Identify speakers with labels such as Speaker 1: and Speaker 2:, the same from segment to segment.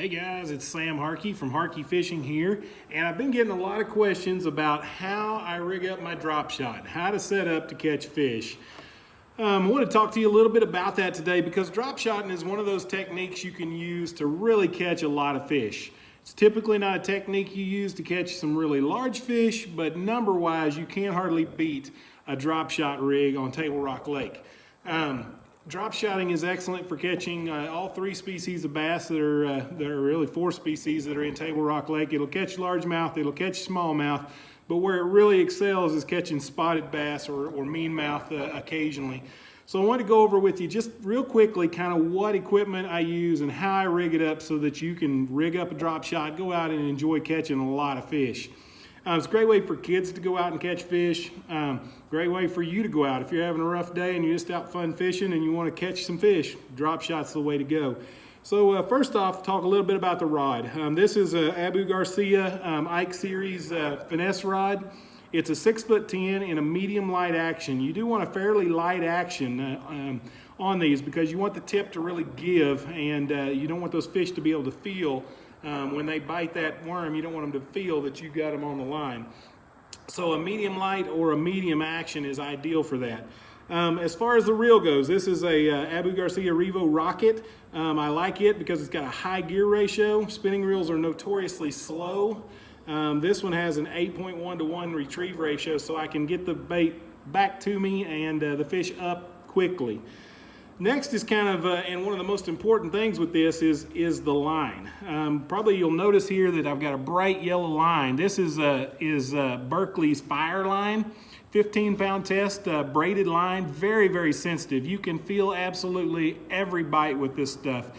Speaker 1: Hey guys, it's Sam Harkey from Harkey Fishing here, and I've been getting a lot of questions about how I rig up my drop shot, how to set up to catch fish. I want to talk to you a little bit about that today because drop shotting is one of those techniques you can use to really catch a lot of fish. It's typically not a technique you use to catch some really large fish, but number-wise, you can't hardly beat a drop shot rig on Table Rock Lake. Drop shotting is excellent for catching all three species of bass there are really four species that are in Table Rock Lake. It'll catch largemouth, it'll catch smallmouth, but where it really excels is catching spotted bass or meanmouth occasionally. So I want to go over with you just real quickly kind of what equipment I use and how I rig it up so that you can rig up a drop shot, go out and enjoy catching a lot of fish. It's a great way for kids to go out and catch fish. Great way for you to go out. If you're having a rough day and you're just out fun fishing and you want to catch some fish, drop shot's the way to go. So first off, talk a little bit about the rod. This is a Abu Garcia Ike Series finesse rod. It's a 6'10" in a medium light action. You do want a fairly light action on these because you want the tip to really give, and you don't want those fish to be able to feel when they bite that worm. You don't want them to feel that you got them on the line. So a medium light or a medium action is ideal for that. As far as the reel goes, this is a Abu Garcia Revo Rocket. I like it because it's got a high gear ratio. Spinning reels are notoriously slow. This one has an 8.1 to 1 retrieve ratio, so I can get the bait back to me and the fish up quickly. Next is kind of, and one of the most important things with this is the line. Probably you'll notice here that I've got a bright yellow line. This is Berkley's Fire Line, 15-pound test, braided line, very, very sensitive. You can feel absolutely every bite with this stuff.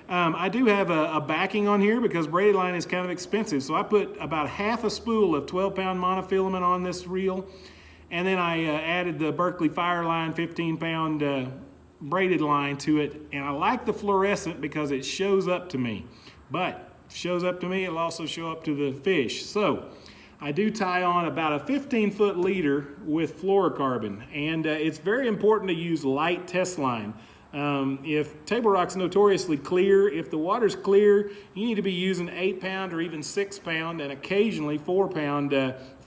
Speaker 1: I do have a backing on here because braided line is kind of expensive. So I put about half a spool of 12-pound monofilament on this reel. And then I added the Berkley Fire Line 15-pound braided line to it. And I like the fluorescent because it shows up to me. But if it shows up to me, it'll also show up to the fish. So I do tie on about a 15-foot leader with fluorocarbon. And it's very important to use light test line. If Table Rock's notoriously clear, if the water's clear, you need to be using 8-pound or even 6-pound and occasionally 4-pound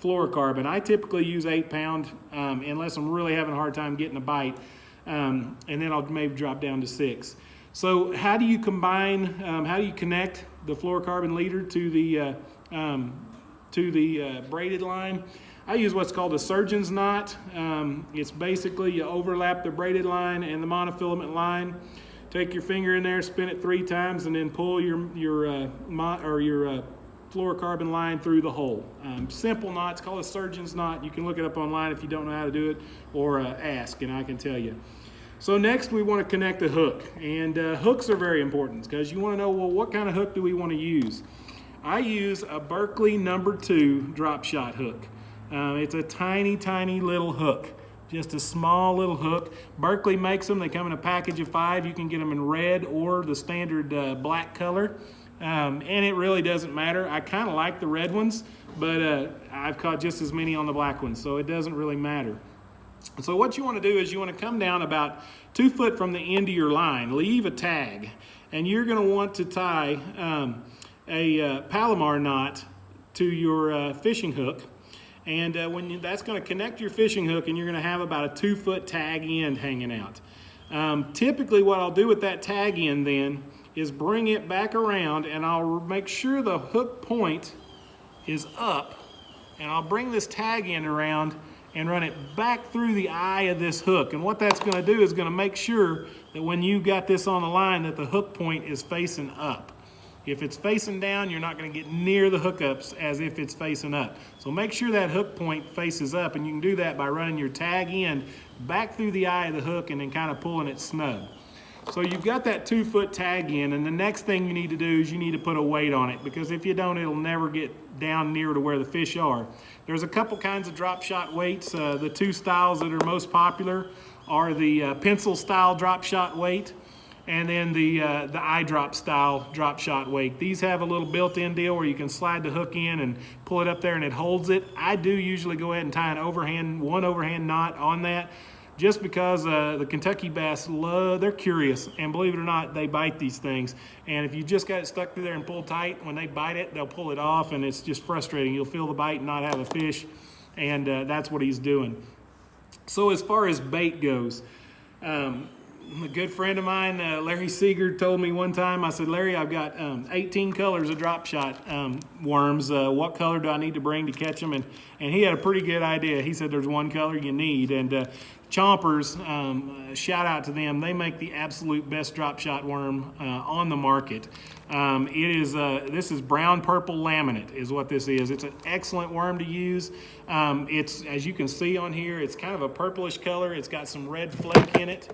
Speaker 1: fluorocarbon. I typically use 8-pound unless I'm really having a hard time getting a bite, and then I'll maybe drop down to 6. So how do you combine, how do you connect the fluorocarbon leader to the braided line? I use what's called a surgeon's knot. It's basically you overlap the braided line and the monofilament line. Take your finger in there, spin it 3 times, and then pull your fluorocarbon line through the hole. Simple knot. It's called a surgeon's knot. You can look it up online if you don't know how to do it, or ask, and I can tell you. So next we want to connect a hook, and hooks are very important because you want to know, well, what kind of hook do we want to use? I use a Berkley No. 2 drop shot hook. It's a tiny, tiny little hook, just a small little hook. Berkley makes them. They come in a package of 5. You can get them in red or the standard black color, and it really doesn't matter. I kind of like the red ones, but I've caught just as many on the black ones, so it doesn't really matter. So what you want to do is you want to come down about 2 foot from the end of your line, leave a tag, and you're going to want to tie a Palomar knot to your fishing hook. And that's going to connect your fishing hook, and you're going to have about a 2-foot tag end hanging out. Typically what I'll do with that tag end then is bring it back around, and I'll make sure the hook point is up, and I'll bring this tag end around and run it back through the eye of this hook. And what that's going to do is going to make sure that when you got this on the line that the hook point is facing up. If it's facing down, you're not going to get near the hookups as if it's facing up. So make sure that hook point faces up, and you can do that by running your tag end back through the eye of the hook and then kind of pulling it snug. So you've got that 2-foot tag in, and the next thing you need to do is you need to put a weight on it, because if you don't, it'll never get down near to where the fish are. There's a couple kinds of drop shot weights. The 2 styles that are most popular are the pencil style drop shot weight, and then the eye drop style drop shot weight. These have a little built-in deal where you can slide the hook in and pull it up there and it holds it. I do usually go ahead and tie one overhand knot on that. just because the Kentucky bass they're curious, and believe it or not, they bite these things. And if you just got it stuck through there and pulled tight, when they bite it, they'll pull it off, and it's just frustrating. You'll feel the bite and not have a fish, and that's what he's doing. So as far as bait goes, a good friend of mine, Larry Seeger, told me one time, I said, Larry, I've got 18 colors of drop shot worms. What color do I need to bring to catch them? And he had a pretty good idea. He said there's one color you need. And Chompers, shout out to them. They make the absolute best drop shot worm on the market. This is brown purple laminate is what this is. It's an excellent worm to use. It's, as you can see on here, it's kind of a purplish color. It's got some red flake in it.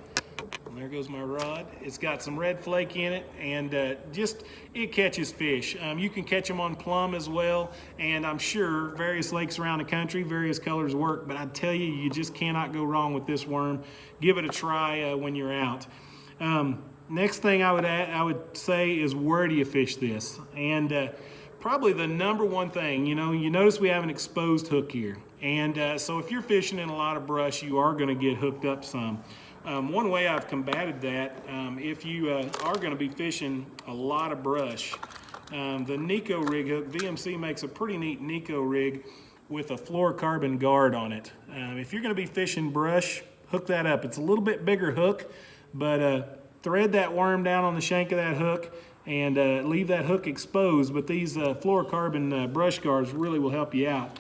Speaker 1: There goes my rod. It's got some red flake in it, and it catches fish. You can catch them on plum as well, and I'm sure various lakes around the country, various colors work, but I tell you, you just cannot go wrong with this worm. Give it a try when you're out. Next thing I would say is, where do you fish this? And probably the number one thing, you notice we have an exposed hook here, and so if you're fishing in a lot of brush, you are going to get hooked up some. One way I've combated that, if you are going to be fishing a lot of brush, the Nico rig hook, VMC makes a pretty neat Nico rig with a fluorocarbon guard on it. If you're going to be fishing brush, hook that up. It's a little bit bigger hook, but thread that worm down on the shank of that hook and leave that hook exposed. But these fluorocarbon brush guards really will help you out.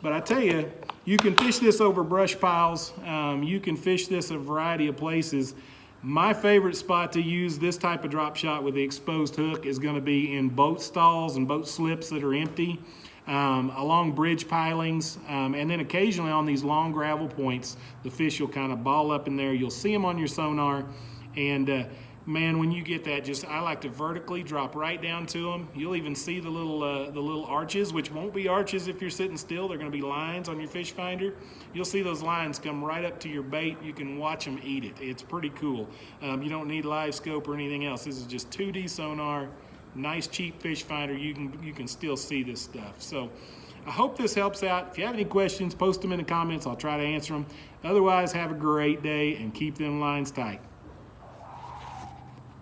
Speaker 1: But I tell you, you can fish this over brush piles. You can fish this a variety of places. My favorite spot to use this type of drop shot with the exposed hook is going to be in boat stalls and boat slips that are empty, along bridge pilings, and then occasionally on these long gravel points, the fish will kind of ball up in there. You'll see them on your sonar, and man, when you get that, I like to vertically drop right down to them. You'll even see the little arches, which won't be arches if you're sitting still. They're going to be lines on your fish finder. You'll see those lines come right up to your bait. You can watch them eat it. It's pretty cool. You don't need live scope or anything else. This is just 2D sonar, nice cheap fish finder. You can still see this stuff. So I hope this helps out. If you have any questions, post them in the comments. I'll try to answer them. Otherwise, have a great day and keep them lines tight.